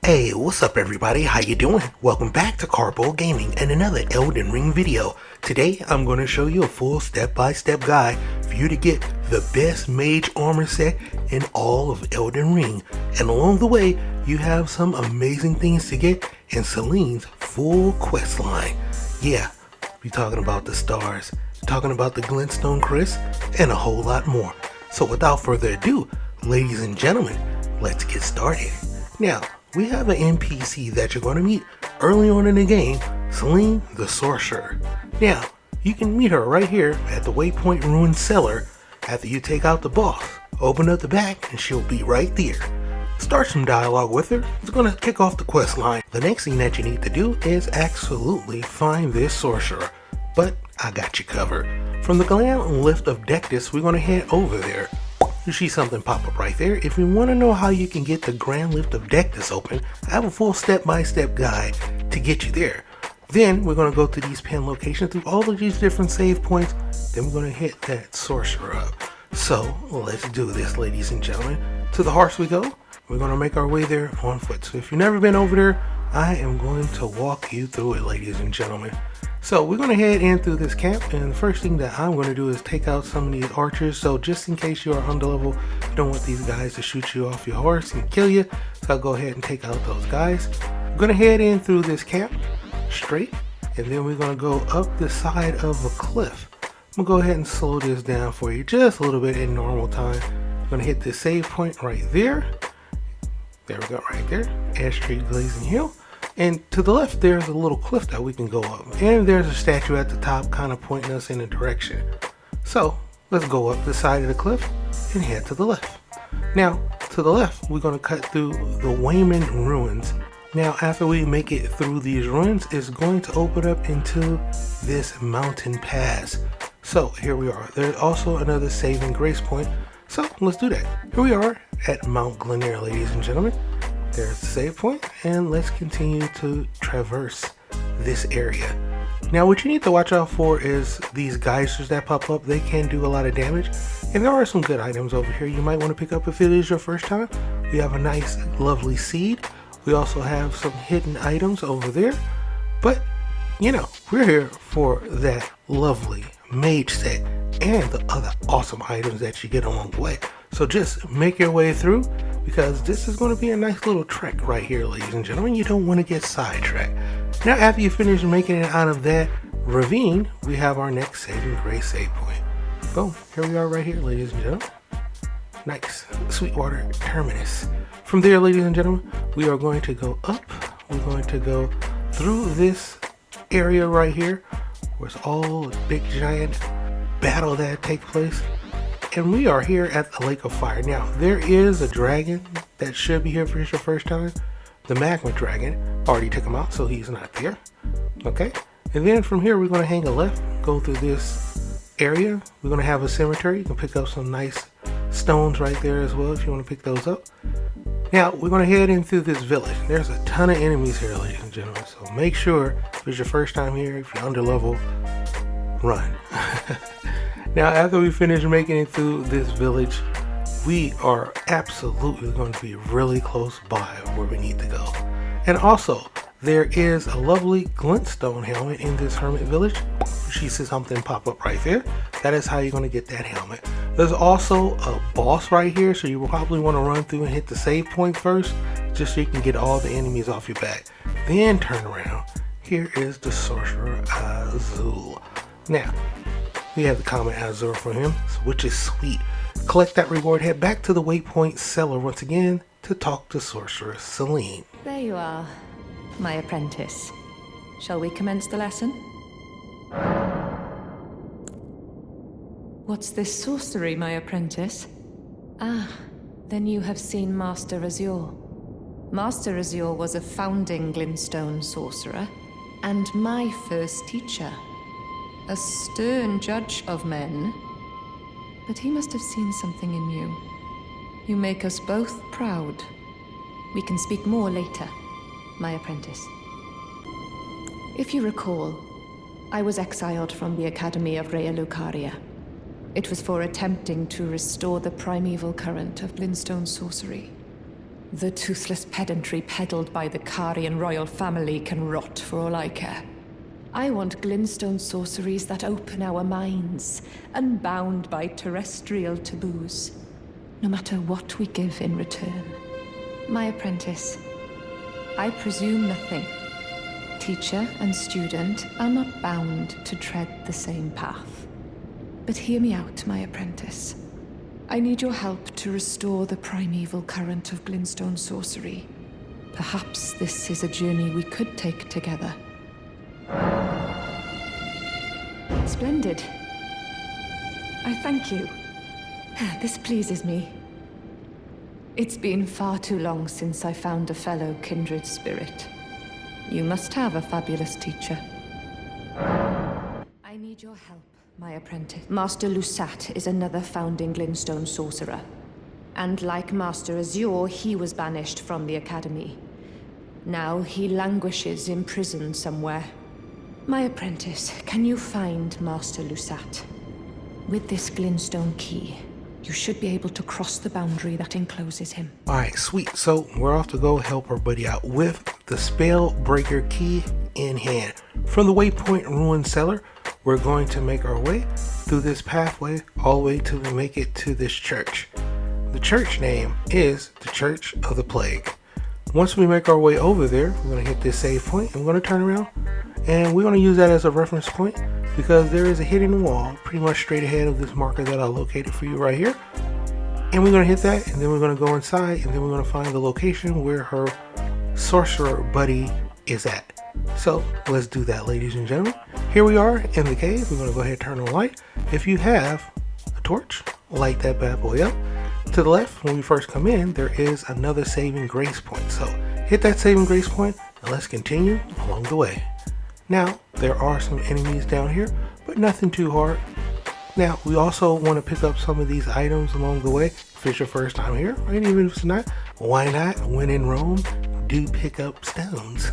Hey, what's up everybody? How you doing? Welcome back to Karpo Gaming and another Elden Ring video. Today I'm going to show you a full step-by-step guide for you to get the best Mage Armor Set in all of Elden Ring. And along the way, you have some amazing things to get in Seleen's full quest line. Yeah, we're talking about the stars, talking about the Glintstone Crest, and a whole lot more. So without further ado, ladies and gentlemen, let's get started. Now, we have an NPC that you're going to meet early on in the game, Sellen The Sorceress. Now, you can meet her right here at the Waypoint Ruin Cellar after you take out the boss. Open up the back and she'll be right there. Start some dialogue with her. It's going to kick off the quest line. The next thing that you need to do is absolutely find this sorcerer, but I got you covered. From the Grand Lift of Dectus, we're going to head over there. You see something pop up right there. If you want to know how you can get the Grand Lift of Dectus open, I have a full step-by-step guide to get you there. Then we're going to go to these pin locations through all of these different save points. Then we're going to hit that sorcerer up. So let's do this, ladies and gentlemen. To the hearth we go. We're going to make our way there on foot. So if you've never been over there, I am going to walk you through it, ladies and gentlemen. So we're going to head in through this camp, and the first thing that I'm going to do is take out some of these archers. So just in case you are underlevel, you don't want these guys to shoot you off your horse and kill you. So I'll go ahead and take out those guys. We're going to head in through this camp straight, and then we're going to go up the side of a cliff. I'm going to go ahead and slow this down for you just a little bit in normal time. I'm going to hit the save point right there. There we go, right there. Ash Tree Glazing Hill. And to the left, there's a little cliff that we can go up. And there's a statue at the top kind of pointing us in a direction. So let's go up the side of the cliff and head to the left. Now, to the left, we're going to cut through the Wayman Ruins. Now, after we make it through these ruins, it's going to open up into this mountain pass. So here we are. There's also another saving grace point. So let's do that. Here we are at Mount Glenair, ladies and gentlemen. There's the save point, and let's continue to traverse this area. Now, what you need to watch out for is these geysers that pop up. They can do a lot of damage, and there are some good items over here you might want to pick up if it is your first time. We have a nice, lovely seed. We also have some hidden items over there, but you know, we're here for that lovely mage set and the other awesome items that you get along the way. So just make your way through, because this is going to be a nice little trek right here, ladies and gentlemen. You don't want to get sidetracked. Now, after you finish making it out of that ravine, we have our next saving grace save point. Boom, here we are right here, ladies and gentlemen. Nice, Sweetwater Terminus. From there, ladies and gentlemen, we are going to go up. We're going to go through this area right here, where it's all a big giant battle that takes place. And we are here at the Lake of Fire. Now, there is a dragon that should be here for your first time. The Magma Dragon. Already took him out, so he's not there. Okay. And then from here, we're going to hang a left, go through this area. We're going to have a cemetery. You can pick up some nice stones right there as well if you want to pick those up. Now, we're going to head in through this village. There's a ton of enemies here, ladies and gentlemen. So make sure if it's your first time here, if you're under level, run. Now, after we finish making it through this village, we are absolutely going to be really close by where we need to go. And also, there is a lovely glintstone helmet in this hermit village. She sees something pop up right there. That is how you're going to get that helmet. There's also a boss right here, so you will probably want to run through and hit the save point first, just so you can get all the enemies off your back. Then turn around. Here is the sorcerer Azur. Now, we have the Comet Azur for him, which is sweet. Collect that reward, head back to the Waypoint Cellar once again to talk to Sorceress Seleen. There you are, my apprentice. Shall we commence the lesson? What's this sorcery, my apprentice? Ah, then you have seen Master Azur. Master Azur was a founding Glintstone sorcerer, and my first teacher. A stern judge of men. But he must have seen something in you. You make us both proud. We can speak more later, my apprentice. If you recall, I was exiled from the Academy of Rea Lucaria. It was for attempting to restore the primeval current of Glintstone sorcery. The toothless pedantry peddled by the Karian royal family can rot for all I care. I want glintstone sorceries that open our minds, unbound by terrestrial taboos, no matter what we give in return. My apprentice, I presume nothing. Teacher and student are not bound to tread the same path. But hear me out, my apprentice. I need your help to restore the primeval current of glintstone sorcery. Perhaps this is a journey we could take together. Splendid. I thank you. This pleases me. It's been far too long since I found a fellow kindred spirit. You must have a fabulous teacher. I need your help, my apprentice. Master Luziet is another founding glintstone sorcerer. And like Master Azur, he was banished from the academy. Now he languishes imprisoned somewhere. My apprentice, can you find Master Luziet? With this glintstone key, you should be able to cross the boundary that encloses him. Alright, sweet. So we're off to go help our buddy out with the Spellbreaker key in hand. From the Waypoint Ruin Cellar, we're going to make our way through this pathway all the way till we make it to this church. The church name is the Church of the Plague. Once we make our way over there, we're going to hit this save point and we're going to turn around and we're going to use that as a reference point because there is a hidden wall pretty much straight ahead of this marker that I located for you right here. And we're going to hit that and then we're going to go inside and then we're going to find the location where her sorcerer buddy is at. So let's do that, ladies and gentlemen. Here we are in the cave. We're going to go ahead and turn on light. If you have a torch, light that bad boy up. To the left, when we first come in, there is another saving grace point. So hit that saving grace point and let's continue along the way. Now, there are some enemies down here, but nothing too hard. Now, we also want to pick up some of these items along the way. If it's your first time here, or even if it's not, why not? When in Rome, do pick up stones.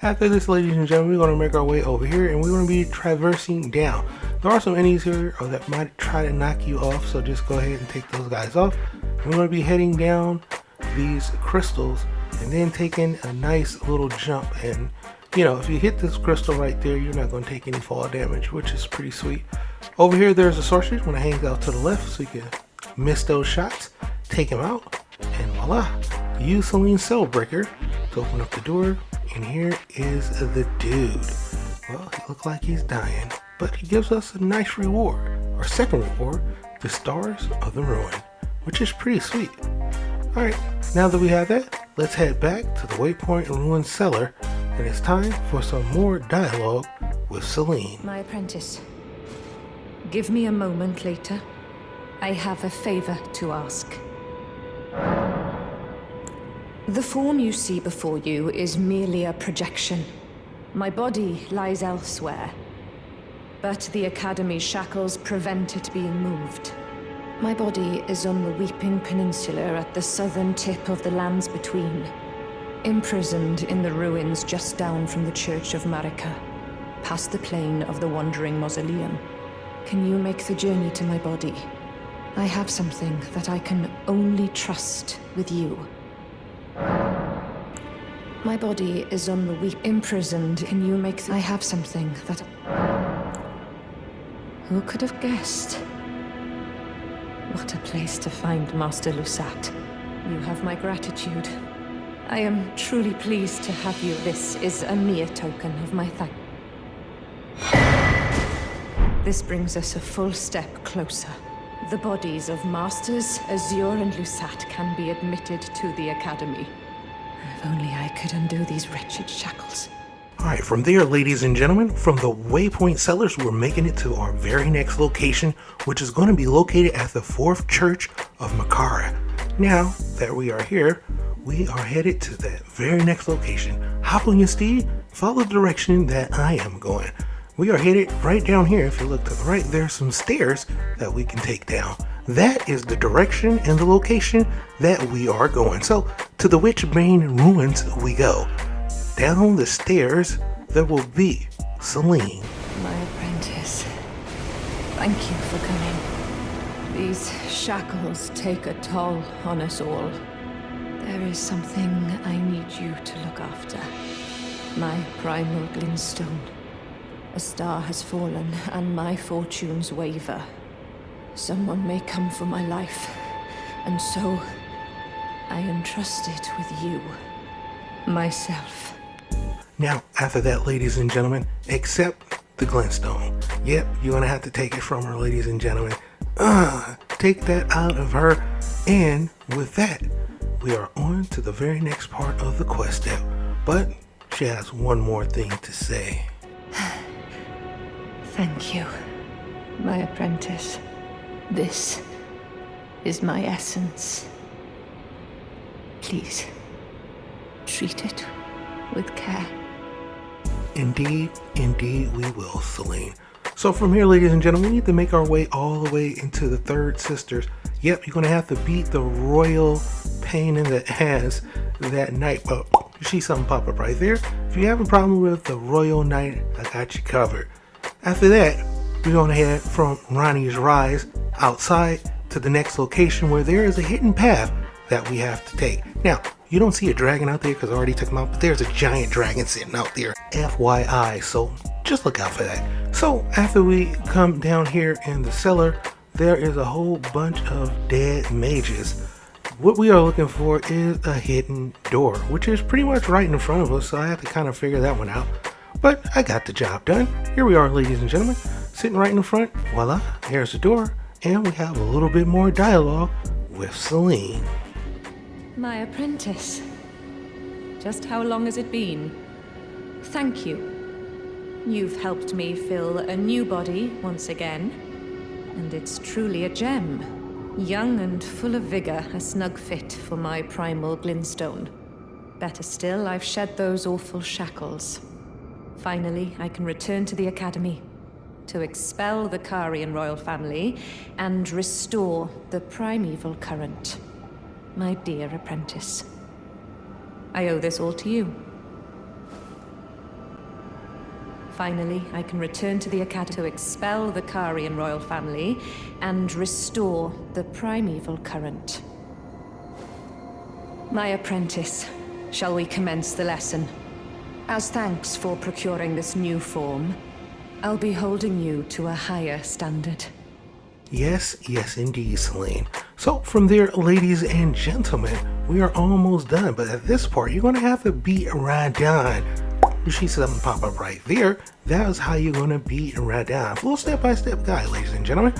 After this, ladies and gentlemen, we're going to make our way over here and we're going to be traversing down. There are some enemies here that might try to knock you off, so just go ahead and take those guys off. And we're going to be heading down these crystals and then taking a nice little jump. And you know, if you hit this crystal right there, you're not going to take any fall damage, which is pretty sweet. Over here, there's a sorcerer. When I hang out to the left so you can miss those shots, take him out, and voila, use Seleen's Spellbreaker to open up the door. And here is the dude. Well, he looks like he's dying, but he gives us a nice reward. Our second reward, the Stars of the Ruin, which is pretty sweet. Alright, now that we have that, let's head back to the Waypoint Ruin Cellar, and it's time for some more dialogue with Seleen. My apprentice, give me a moment later. I have a favor to ask. The form you see before you is merely a projection. My body lies elsewhere, but the Academy's shackles prevent it being moved. My body is on the Weeping Peninsula at the southern tip of the lands between, imprisoned in the ruins just down from the Church of Marika, past the plain of the Wandering Mausoleum. Can you make the journey to my body? I have something that I can only trust with you. My body is on the imprisoned. Can you make I have something that... Who could have guessed? What a place to find Master Luziet. You have my gratitude. I am truly pleased to have you. This is a mere token of my thanks. This brings us a full step closer. The bodies of Masters, Azur and Luziet can be admitted to the Academy. If only I could undo these wretched shackles. Alright, from there, ladies and gentlemen, from the Waypoint Cellars, we're making it to our very next location, which is going to be located at the 4th Church of Makara. Now that we are here, we are headed to that very next location. Hop on your steed, follow the direction that I am going. We are headed right down here. If you look to the right, there's some stairs that we can take down. That is the direction and the location that we are going. So, to the Witchbane Ruins we go. Down the stairs, there will be Seleen. My apprentice, thank you for coming. These shackles take a toll on us all. There is something I need you to look after. My primal glintstone. A star has fallen, and my fortunes waver. Someone may come for my life, and so I entrust it with you. Myself. Now, after that, ladies and gentlemen, accept the glintstone. Yep, you're gonna have to take it from her, ladies and gentlemen. Take that out of her. And with that, we are on to the very next part of the quest step. But she has one more thing to say. Thank you, my apprentice. This is my essence. Please, treat it with care. Indeed, indeed we will, Seleen. So from here, ladies and gentlemen, we need to make our way all the way into the Third Sisters. Yep, you're going to have to beat the royal pain in the ass that night. Well, you see something pop up right there? If you have a problem with the royal knight, I got you covered. After that, we're going to head from Ronnie's Rise outside to the next location where there is a hidden path that we have to take. Now, you don't see a dragon out there because I already took him out, but there's a giant dragon sitting out there. FYI, so just look out for that. So after we come down here in the cellar, there is a whole bunch of dead mages. What we are looking for is a hidden door, which is pretty much right in front of us, so I have to kind of figure that one out. But I got the job done. Here we are, ladies and gentlemen, sitting right in the front. Voila, here's the door, and we have a little bit more dialogue with Seleen. My apprentice. Just how long has it been? Thank you. You've helped me fill a new body once again, and it's truly a gem. Young and full of vigor, a snug fit for my primal glintstone. Better still, I've shed those awful shackles. Finally, I can return to the Academy to expel the Karian royal family and restore the primeval current. My dear apprentice, I owe this all to you. Finally, I can return to the Academy to expel the Karian royal family and restore the primeval current. My apprentice, shall we commence the lesson? As thanks for procuring this new form, I'll be holding you to a higher standard. Yes, yes indeed, Seleen. So from there, ladies and gentlemen, we are almost done. But at this part, you're going to have to beat Radon. You see something pop up right there. That is how you're going to beat Radon. Full step-by-step guide, ladies and gentlemen.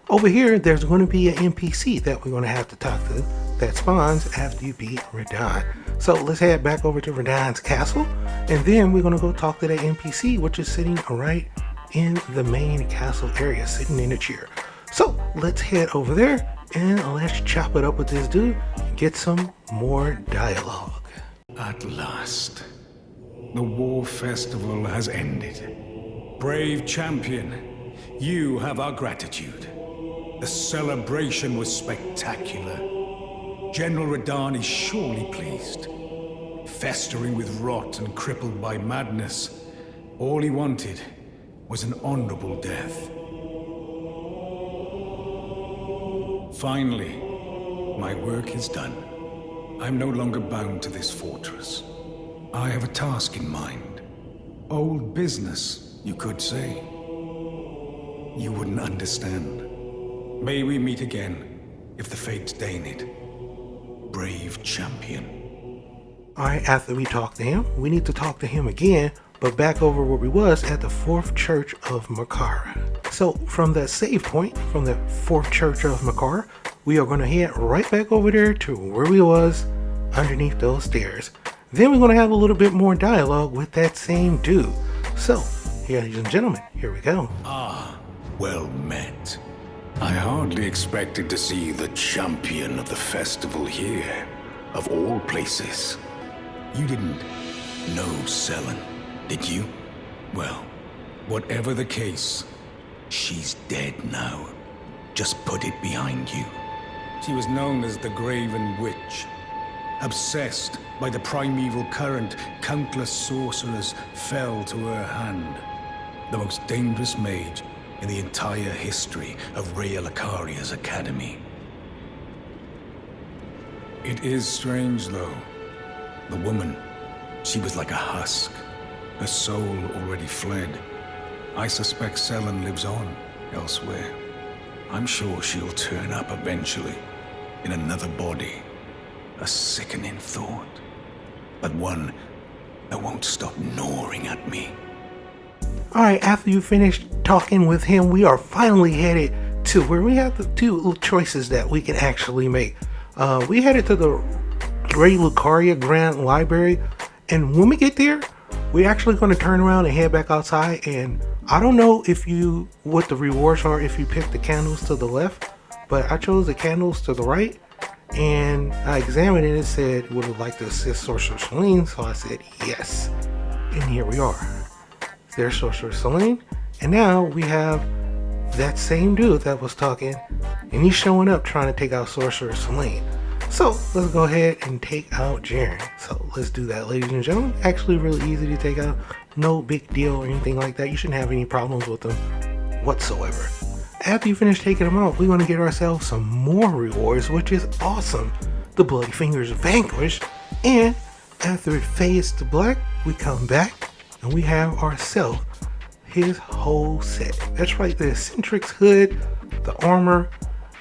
Over here, there's going to be an NPC that we're going to have to talk to that spawns after you beat Radon. So let's head back over to Radon's castle, and then we're going to go talk to that NPC, which is sitting right in the main castle area, sitting in a chair. So let's head over there and let's chop it up with this dude and get some more dialogue. At last, the war festival has ended. Brave champion, you have our gratitude. The celebration was spectacular. General Radon is surely pleased. Festering with rot and crippled by madness, all he wanted was an honorable death. Finally, my work is done. I'm no longer bound to this fortress. I have a task in mind. Old business, you could say. You wouldn't understand. May we meet again, if the fates deign it. Brave champion. Alright, after we talk to him, we need to talk to him again, but back over where we was at the 4th Church of Makara. So from that save point, from the 4th Church of Makara, we are going to head right back over there to where we was underneath those stairs. Then we're going to have a little bit more dialogue with that same dude. So, ladies and gentlemen, here we go. Ah, well met. I hardly expected to see the champion of the festival here, of all places. You didn't know Sellen, did you? Well, whatever the case, she's dead now. Just put it behind you. She was known as the Graven Witch. Obsessed by the primeval current, countless sorcerers fell to her hand. The most dangerous mage in the entire history of Raya Lucaria's academy. It is strange, though. The woman, she was like a husk. Her soul already fled. I suspect Sellen lives on elsewhere. I'm sure she'll turn up eventually, in another body. A sickening thought, but one that won't stop gnawing at me. Alright, after you finished talking with him, we are finally headed to where we have the two choices that we can actually make. We headed to the Great Lucaria Grand Library, and when we get there, we're actually going to turn around and head back outside. And I don't know what the rewards are if you pick the candles to the left, but I chose the candles to the right, and I examined it and it said would have liked to assist Sorcerer Seleen, so I said yes, and here we are. There's Sorcerer Seleen, and now we have that same dude that was talking, and he's showing up trying to take out Sorcerer Seleen. So let's go ahead and take out Jaren. So let's do that, ladies and gentlemen. Actually really easy to take out. No big deal or anything like that. You shouldn't have any problems with them whatsoever. After you finish taking them out, we're going to get ourselves some more rewards, which is awesome. The Bloody Fingers Vanquish. And after it fades to black, we come back and we have ourselves his whole set. That's right, the Eccentric's hood, the armor,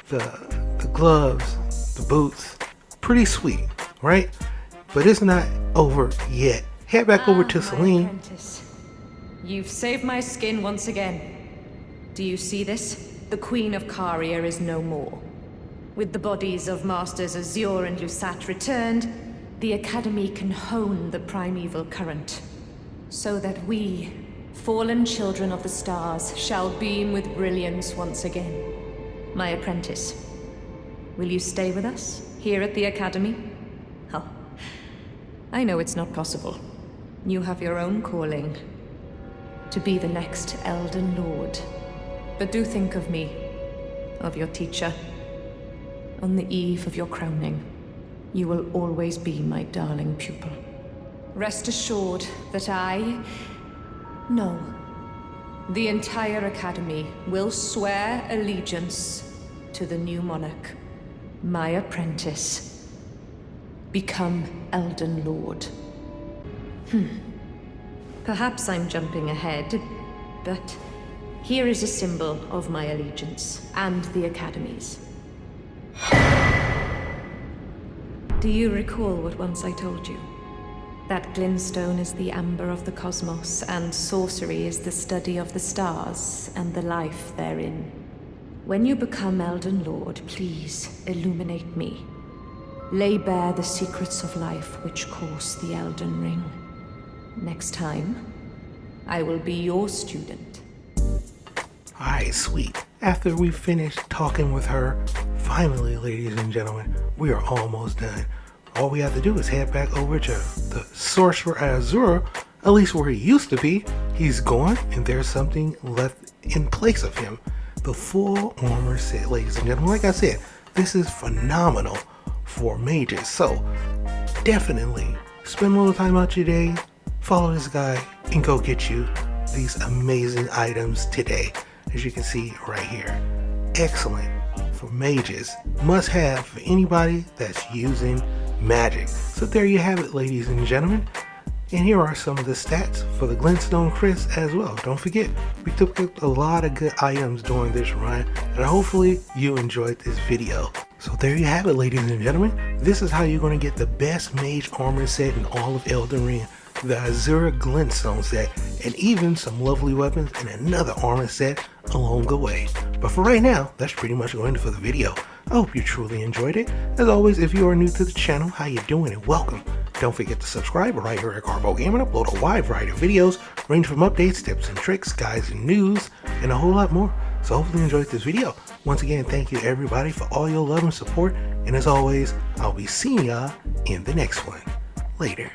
the gloves, the boots. Pretty sweet, right? But it's not over yet. Head back over to Seleen. Apprentice. You've saved my skin once again. Do you see this? The Queen of Caria is no more. With the bodies of Masters Azur and Luziet returned, the Academy can hone the primeval current, so that we, fallen children of the stars, shall beam with brilliance once again. My apprentice, will you stay with us, here at the Academy? Oh, I know it's not possible. You have your own calling, to be the next Elden Lord. But do think of me, of your teacher. On the eve of your crowning, you will always be my darling pupil. Rest assured that no, the entire Academy will swear allegiance to the new monarch, my apprentice. Become Elden Lord. Perhaps I'm jumping ahead, but here is a symbol of my allegiance and the Academy's. Do you recall what once I told you? That glintstone is the amber of the cosmos, and sorcery is the study of the stars and the life therein. When you become Elden Lord, please illuminate me. Lay bare the secrets of life which course the Elden Ring. Next time, I will be your student. Alright, sweet. After we finish talking with her, finally, ladies and gentlemen, we are almost done. All we have to do is head back over to the Sorcerer Azura, at least where he used to be. He's gone, and there's something left in place of him. The full armor set, ladies and gentlemen. Like I said, this is phenomenal for mages. So, definitely spend a little time out your day, follow this guy, and go get you these amazing items today. As you can see right here. Excellent for mages. Must have for anybody that's using magic. So there you have it, ladies and gentlemen. And here are some of the stats for the Glintstone Chris as well. Don't forget, we took a lot of good items during this run, and hopefully you enjoyed this video. So there you have it, ladies and gentlemen. This is how you're going to get the best Mage Armor Set in all of Elden Ring. The Azura Glintstone set, and even some lovely weapons and another armor set along the way. But for right now, that's pretty much going to do for the video. I hope you truly enjoyed it. As always, if you are new to the channel, how you doing and welcome. Don't forget to subscribe right here at Karpo Gaming. Upload a wide variety of videos, range from updates, tips and tricks, guides and news, and a whole lot more. So hopefully you enjoyed this video. Once again, thank you everybody for all your love and support. And as always, I'll be seeing y'all in the next one. Later.